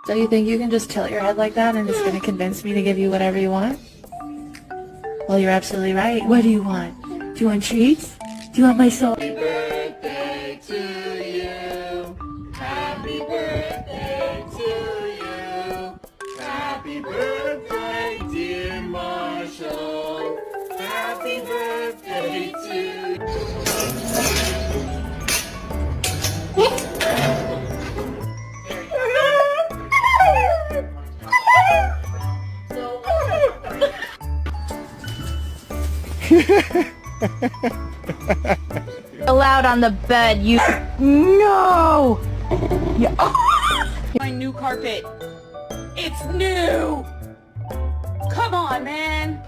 So you think you can just tilt your head like that and just gonna convince me to give you whatever you want? Well, you're absolutely right. What do you want? Do you want treats? Do you want my soul? Happy birthday to you. Happy birthday to you. Happy birthday, dear Marshall. Happy birthday to you. Allowed on the bed, you. No! Yeah. My new carpet. It's new! Come on, man!